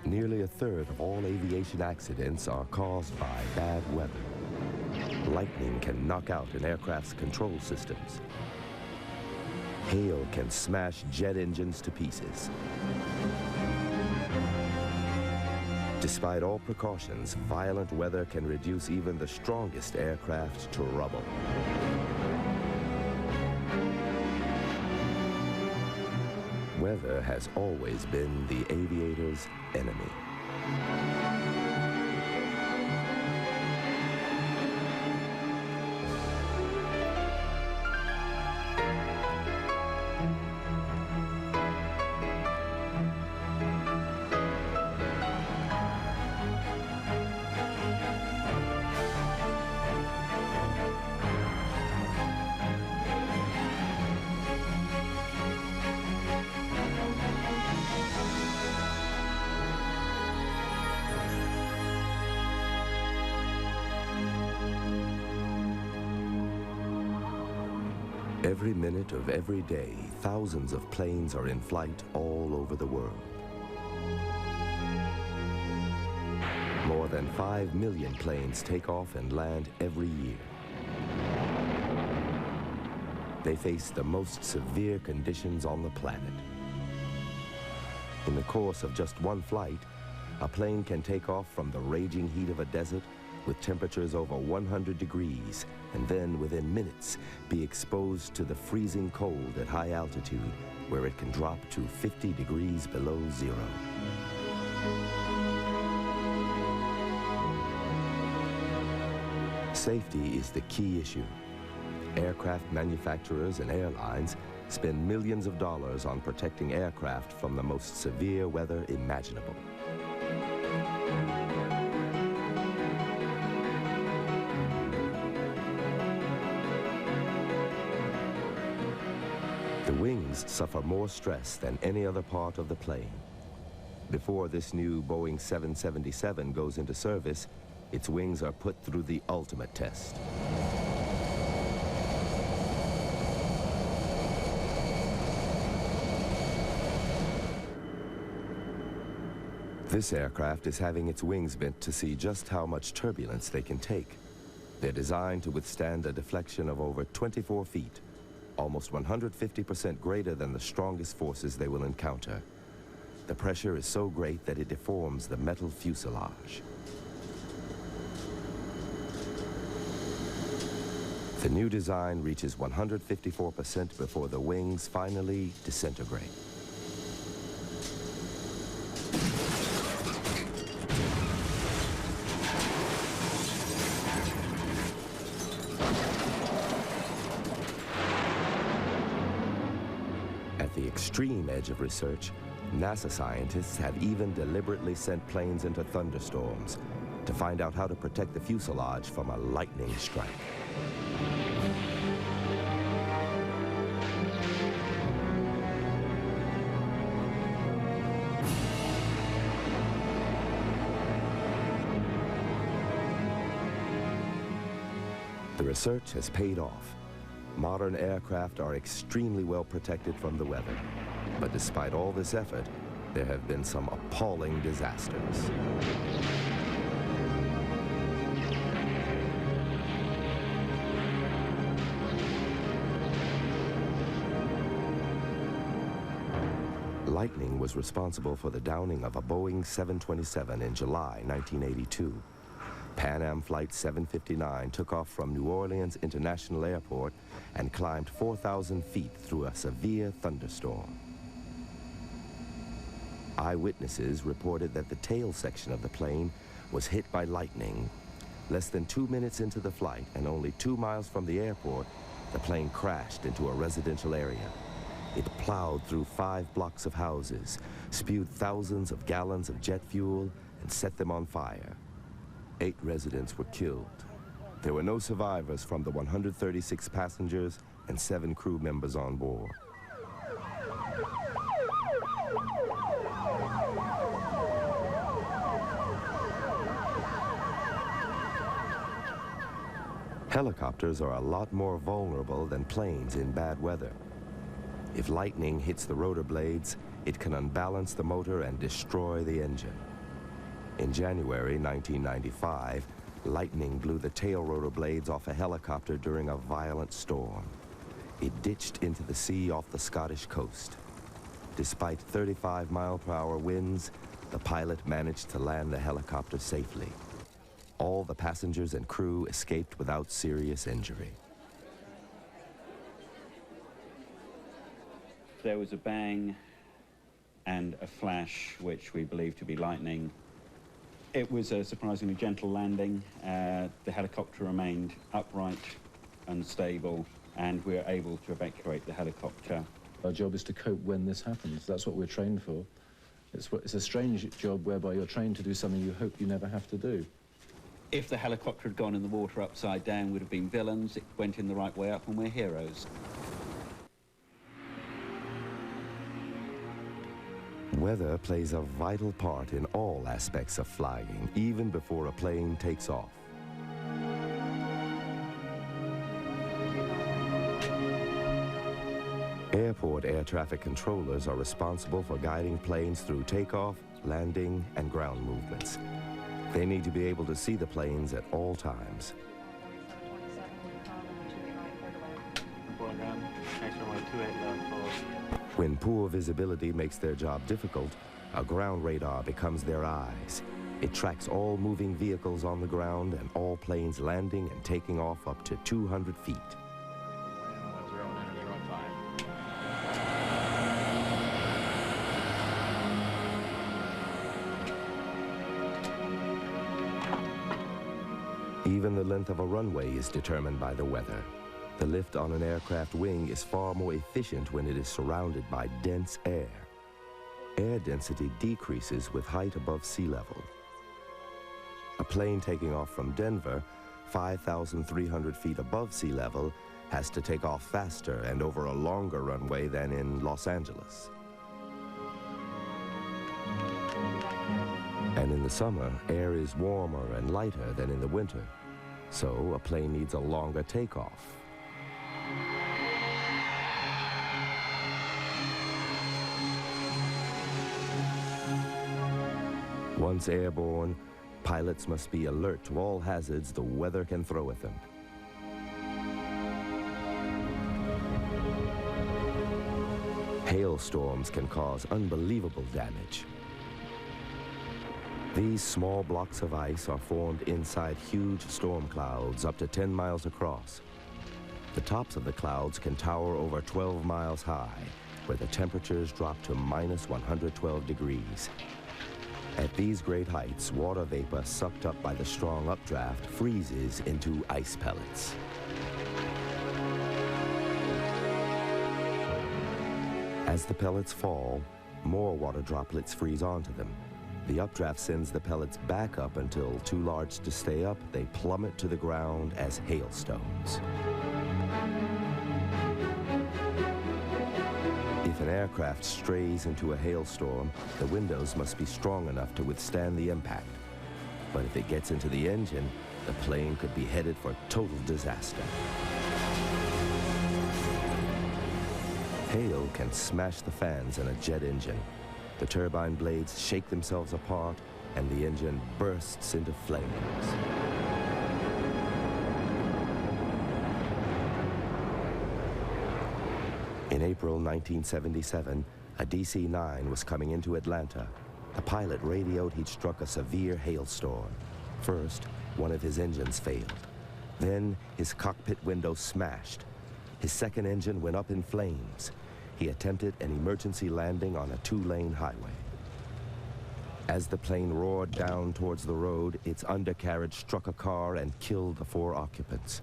Nearly a third of all aviation accidents are caused by bad weather. Lightning can knock out an aircraft's control systems. Hail can smash jet engines to pieces. Despite all precautions, violent weather can reduce even the strongest aircraft to rubble. Weather has always been the aviator's enemy. Every minute of every day, thousands of planes are in flight all over the world. More than 5 million planes take off and land every year. They face the most severe conditions on the planet. In the course of just one flight, a plane can take off from the raging heat of a desert with temperatures over 100 degrees, and then within minutes be exposed to the freezing cold at high altitude, where it can drop to 50 degrees below zero. Safety is the key issue. Aircraft manufacturers and airlines spend millions of dollars on protecting aircraft from the most severe weather imaginable. The wings suffer more stress than any other part of the plane. Before this new Boeing 777 goes into service, its wings are put through the ultimate test. This aircraft is having its wings bent to see just how much turbulence they can take. They're designed to withstand a deflection of over 24 feet, almost 150% greater than the strongest forces they will encounter. The pressure is so great that it deforms the metal fuselage. The new design reaches 154% before the wings finally disintegrate. At the extreme edge of research, NASA scientists have even deliberately sent planes into thunderstorms to find out how to protect the fuselage from a lightning strike. The research has paid off. Modern aircraft are extremely well protected from the weather. But despite all this effort, there have been some appalling disasters. Lightning was responsible for the downing of a Boeing 727 in July 1982. Pan Am Flight 759 took off from New Orleans International Airport and climbed 4,000 feet through a severe thunderstorm. Eyewitnesses reported that the tail section of the plane was hit by lightning. Less than 2 minutes into the flight and only 2 miles from the airport, the plane crashed into a residential area. It plowed through 5 blocks of houses, spewed thousands of gallons of jet fuel, and set them on fire. 8 residents were killed. There were no survivors from the 136 passengers and 7 crew members on board. Helicopters are a lot more vulnerable than planes in bad weather. If lightning hits the rotor blades, it can unbalance the motor and destroy the engine. In January 1995, lightning blew the tail rotor blades off a helicopter during a violent storm. It ditched into the sea off the Scottish coast. Despite 35-mile-per-hour winds, the pilot managed to land the helicopter safely. All the passengers and crew escaped without serious injury. There was a bang and a flash, which we believe to be lightning. It was a surprisingly gentle landing. The helicopter remained upright and stable, and we were able to evacuate the helicopter. Our job is to cope when this happens. That's what we're trained for. It's a strange job whereby you're trained to do something you hope you never have to do. If the helicopter had gone in the water upside down, we'd have been villains. It went in the right way up, and we're heroes. Weather plays a vital part in all aspects of flying, even before a plane takes off. Airport air traffic controllers are responsible for guiding planes through takeoff, landing, and ground movements. They need to be able to see the planes at all times. When poor visibility makes their job difficult, a ground radar becomes their eyes. It tracks all moving vehicles on the ground and all planes landing and taking off up to 200 feet. Even the length of a runway is determined by the weather. The lift on an aircraft wing is far more efficient when it is surrounded by dense air. Air density decreases with height above sea level. A plane taking off from Denver, 5,300 feet above sea level, has to take off faster and over a longer runway than in Los Angeles. And in the summer, air is warmer and lighter than in the winter, so a plane needs a longer takeoff. Once airborne, pilots must be alert to all hazards the weather can throw at them. Hailstorms can cause unbelievable damage. These small blocks of ice are formed inside huge storm clouds up to 10 miles across. The tops of the clouds can tower over 12 miles high, where the temperatures drop to minus 112 degrees. At these great heights, water vapor sucked up by the strong updraft freezes into ice pellets. As the pellets fall, more water droplets freeze onto them. The updraft sends the pellets back up until, too large to stay up, they plummet to the ground as hailstones. If an aircraft strays into a hailstorm, the windows must be strong enough to withstand the impact. But if it gets into the engine, the plane could be headed for total disaster. Hail can smash the fans in a jet engine. The turbine blades shake themselves apart, and the engine bursts into flames. In April 1977, a DC-9 was coming into Atlanta. The pilot radioed he'd struck a severe hailstorm. First, one of his engines failed. Then, his cockpit window smashed. His second engine went up in flames. He attempted an emergency landing on a two-lane highway. As the plane roared down towards the road, its undercarriage struck a car and killed the 4 occupants.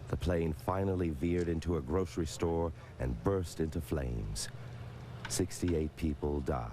The plane finally veered into a grocery store and burst into flames. 68 people died.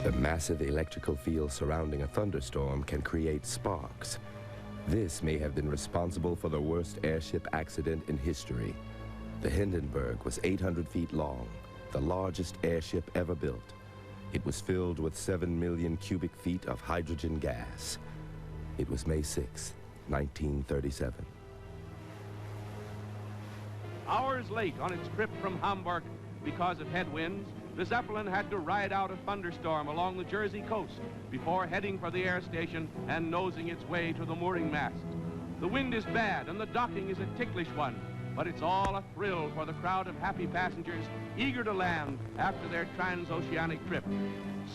The massive electrical field surrounding a thunderstorm can create sparks. This may have been responsible for the worst airship accident in history. The Hindenburg was 800 feet long, the largest airship ever built. It was filled with 7 million cubic feet of hydrogen gas. It was May 6, 1937. Hours late on its trip from Hamburg, because of headwinds, the Zeppelin had to ride out a thunderstorm along the Jersey coast before heading for the air station and nosing its way to the mooring mast. The wind is bad and the docking is a ticklish one, but it's all a thrill for the crowd of happy passengers eager to land after their transoceanic trip.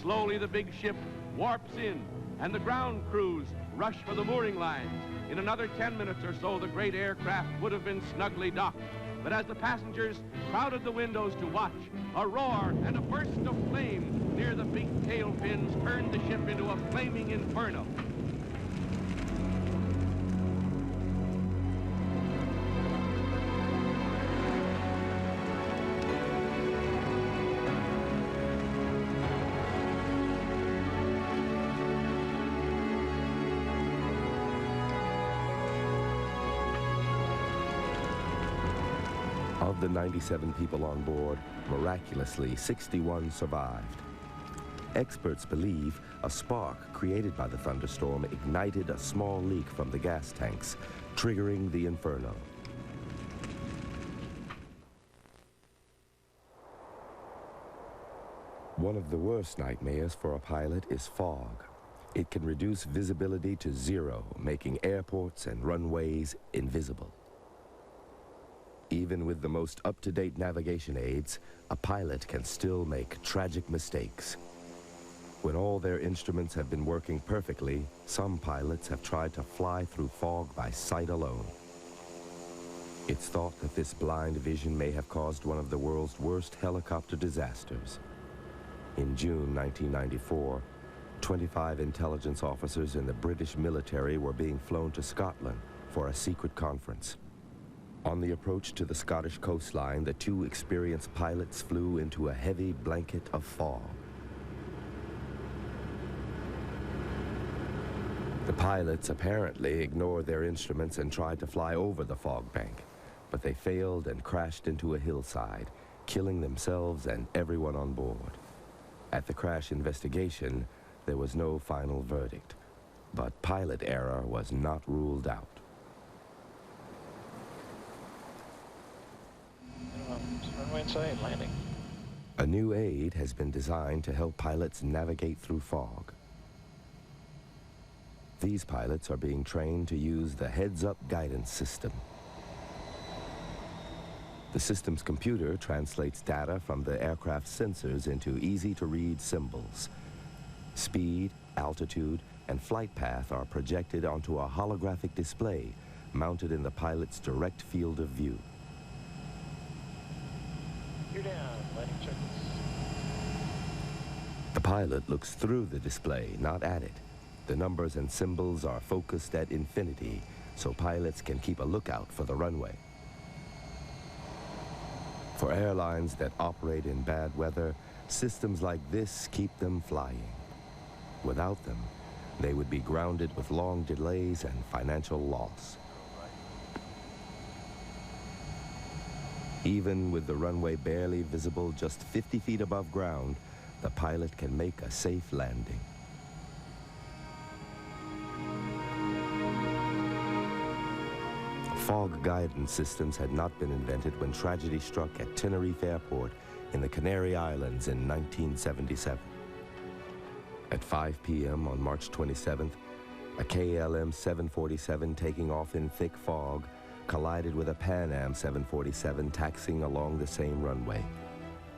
Slowly the big ship warps in, and the ground crews rush for the mooring lines. In another 10 minutes or so, the great aircraft would have been snugly docked. But as the passengers crowded the windows to watch, a roar and a burst of flame near the big tail fins turned the ship into a flaming inferno. Of the 97 people on board, miraculously, 61 survived. Experts believe a spark created by the thunderstorm ignited a small leak from the gas tanks, triggering the inferno. One of the worst nightmares for a pilot is fog. It can reduce visibility to zero, making airports and runways invisible. Even with the most up-to-date navigation aids, a pilot can still make tragic mistakes. When all their instruments have been working perfectly, some pilots have tried to fly through fog by sight alone. It's thought that this blind vision may have caused one of the world's worst helicopter disasters. In June 1994, 25 intelligence officers in the British military were being flown to Scotland for a secret conference. On the approach to the Scottish coastline, the two experienced pilots flew into a heavy blanket of fog. The pilots apparently ignored their instruments and tried to fly over the fog bank, but they failed and crashed into a hillside, killing themselves and everyone on board. At the crash investigation, there was no final verdict, but pilot error was not ruled out. Runway inside, landing. A new aid has been designed to help pilots navigate through fog. These pilots are being trained to use the heads-up guidance system. The system's computer translates data from the aircraft's sensors into easy-to-read symbols. Speed, altitude, and flight path are projected onto a holographic display mounted in the pilot's direct field of view. You're down, landing check. The pilot looks through the display, not at it. The numbers and symbols are focused at infinity, so pilots can keep a lookout for the runway. For airlines that operate in bad weather, systems like this keep them flying. Without them, they would be grounded with long delays and financial loss. Even with the runway barely visible just 50 feet above ground, the pilot can make a safe landing. Fog guidance systems had not been invented when tragedy struck at Tenerife Airport in the Canary Islands in 1977. At 5 p.m. on March 27th, a KLM 747 taking off in thick fog collided with a Pan Am 747 taxiing along the same runway.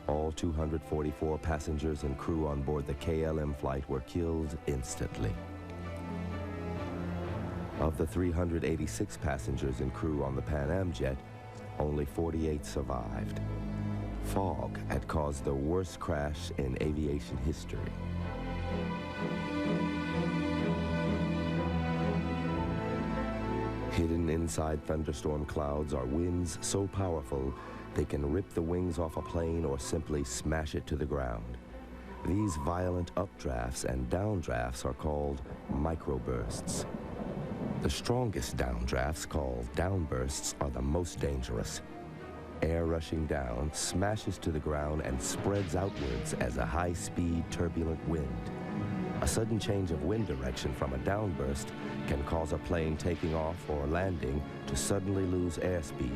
All 244 passengers and crew on board the KLM flight were killed instantly. Of the 386 passengers and crew on the Pan Am jet, only 48 survived. Fog had caused the worst crash in aviation history. Hidden inside thunderstorm clouds are winds so powerful they can rip the wings off a plane or simply smash it to the ground. These violent updrafts and downdrafts are called microbursts. The strongest downdrafts, called downbursts, are the most dangerous. Air rushing down smashes to the ground and spreads outwards as a high-speed, turbulent wind. A sudden change of wind direction from a downburst can cause a plane taking off or landing to suddenly lose airspeed.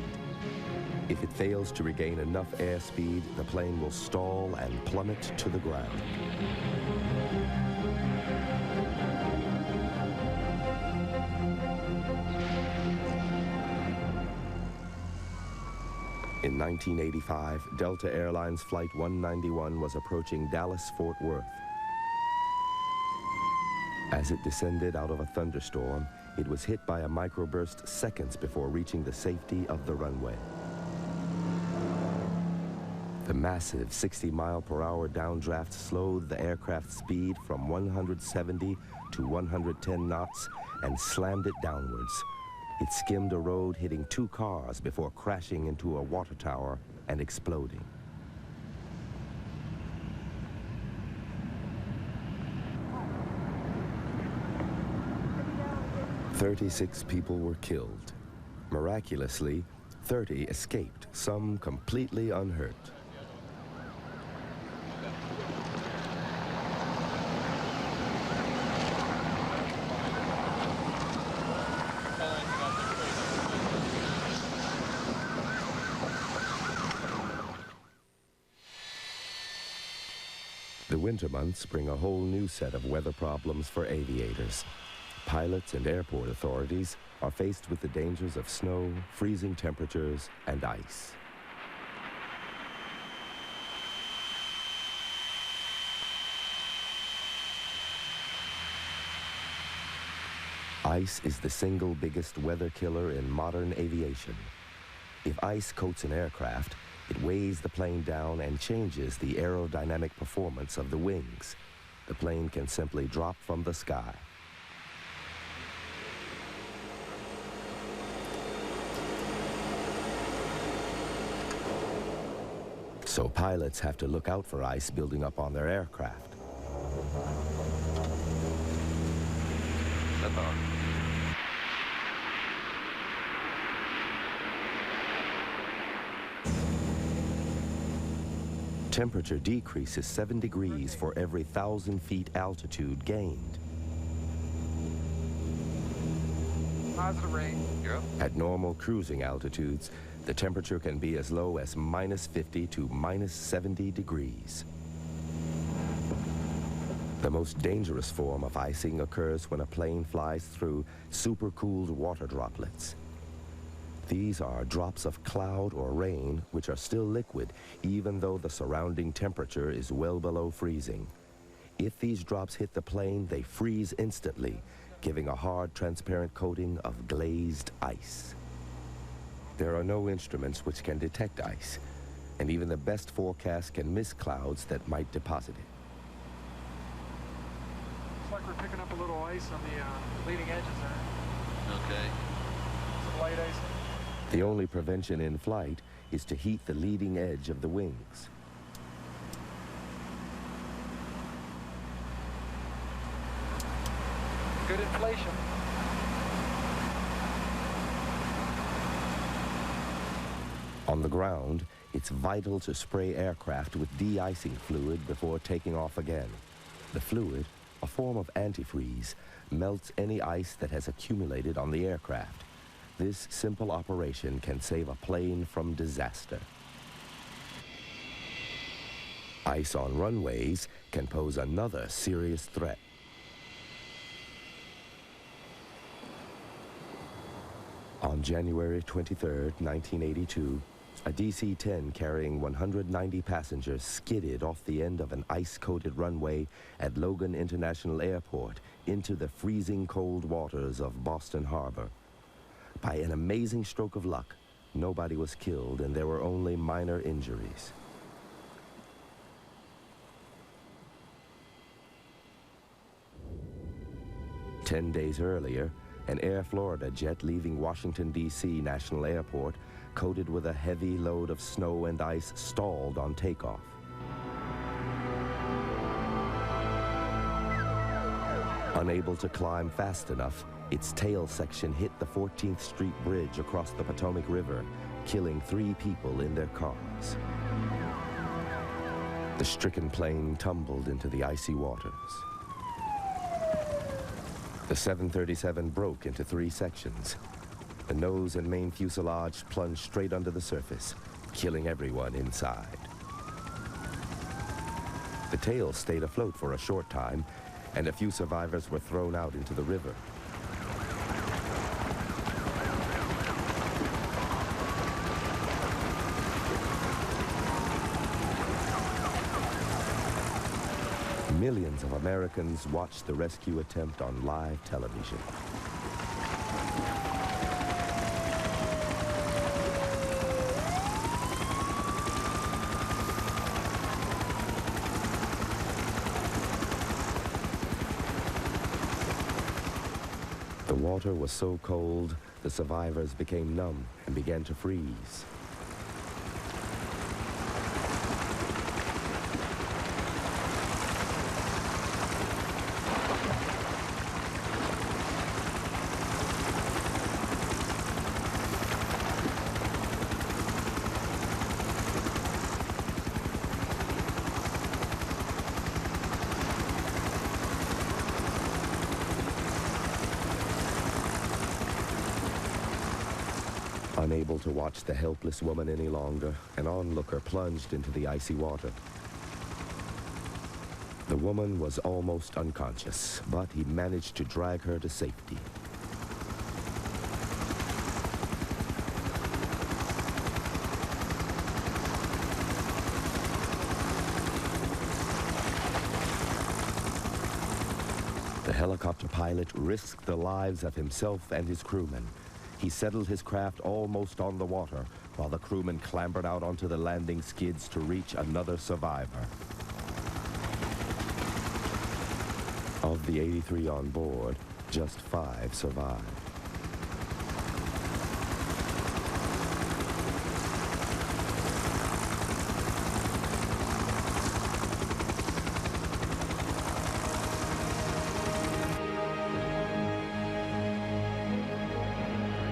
If it fails to regain enough airspeed, the plane will stall and plummet to the ground. In 1985, Delta Airlines Flight 191 was approaching Dallas-Fort Worth. As it descended out of a thunderstorm, it was hit by a microburst seconds before reaching the safety of the runway. The massive 60-mile-per-hour downdraft slowed the aircraft's speed from 170 to 110 knots and slammed it downwards. It skimmed a road, hitting 2 cars before crashing into a water tower and exploding. "36 people were killed. Miraculously, 30 escaped, some completely unhurt. The winter months bring a whole new set of weather problems for aviators. Pilots and airport authorities are faced with the dangers of snow, freezing temperatures, and ice. Ice is the single biggest weather killer in modern aviation. If ice coats an aircraft, it weighs the plane down and changes the aerodynamic performance of the wings. The plane can simply drop from the sky. So pilots have to look out for ice building up on their aircraft. Temperature decreases 7 degrees for every 1,000 feet altitude gained. Positive rate. Yep. At normal cruising altitudes, the temperature can be as low as -50 to -70 degrees. The most dangerous form of icing occurs when a plane flies through supercooled water droplets. These are drops of cloud or rain which are still liquid even though the surrounding temperature is well below freezing. If these drops hit the plane, they freeze instantly, giving a hard, transparent coating of glazed ice. There are no instruments which can detect ice, and even the best forecasts can miss clouds that might deposit it. Looks like we're picking up a little ice on the leading edges there. Okay. Some light ice. The only prevention in flight is to heat the leading edge of the wings. Good inflation. On the ground, it's vital to spray aircraft with de-icing fluid before taking off again. The fluid, a form of antifreeze, melts any ice that has accumulated on the aircraft. This simple operation can save a plane from disaster. Ice on runways can pose another serious threat. On January 23, 1982, a DC-10 carrying 190 passengers skidded off the end of an ice-coated runway at Logan International Airport into the freezing cold waters of Boston Harbor. By an amazing stroke of luck, nobody was killed and there were only minor injuries. Ten days earlier, an Air Florida jet leaving Washington, D.C. National Airport, coated with a heavy load of snow and ice, stalled on takeoff. Unable to climb fast enough, its tail section hit the 14th Street Bridge across the Potomac River, killing 3 people in their cars. The stricken plane tumbled into the icy waters. The 737 broke into 3 sections. The nose and main fuselage plunged straight under the surface, killing everyone inside. The tail stayed afloat for a short time, and a few survivors were thrown out into the river. Millions of Americans watched the rescue attempt on live television. The water was so cold, the survivors became numb and began to freeze. Unable to watch the helpless woman any longer, an onlooker plunged into the icy water. The woman was almost unconscious, but he managed to drag her to safety. The helicopter pilot risked the lives of himself and his crewmen. He settled his craft almost on the water, while the crewmen clambered out onto the landing skids to reach another survivor. Of the 83 on board, just 5 survived.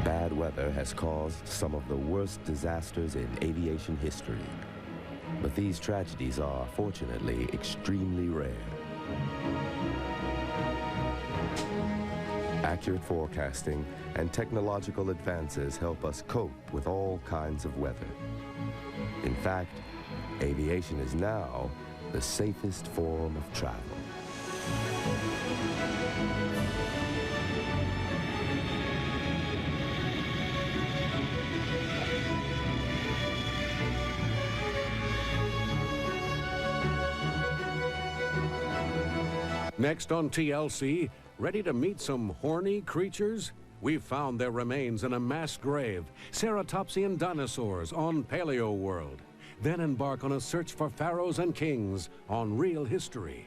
Bad weather has caused some of the worst disasters in aviation history. But these tragedies are, fortunately, extremely rare. Accurate forecasting and technological advances help us cope with all kinds of weather. In fact, aviation is now the safest form of travel. Next on TLC, ready to meet some horny creatures? We've found their remains in a mass grave, ceratopsian dinosaurs on Paleo World. Then embark on a search for pharaohs and kings on Real History.